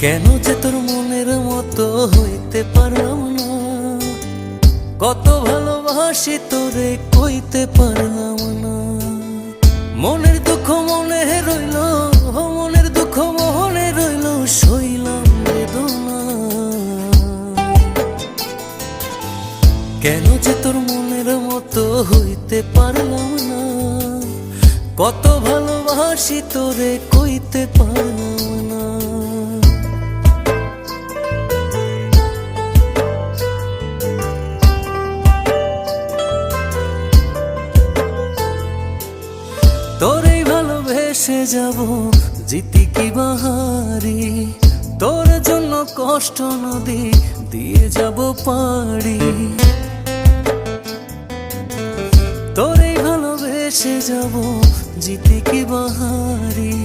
কেন যে তোর মনের মতো হইতে পারলাম না, কত ভালোবাসি তোরে কইতে পারলাম না। মনের দুঃখ মনে রইল, মনের দুঃখ মনে রইল, সইলাম বেদনা। কেন যে তোর মনের মতো হইতে পারলাম না, কত ভালোবাসি তোরে কইতে পারলাম না। তোরে ভালোবেসে যাব জিতি কি বাহারি, তোর জন্য কষ্ট নদী দিয়ে যাব পাড়ি। তোরে ভালোবেসে যাব জিতি কি বাহারি,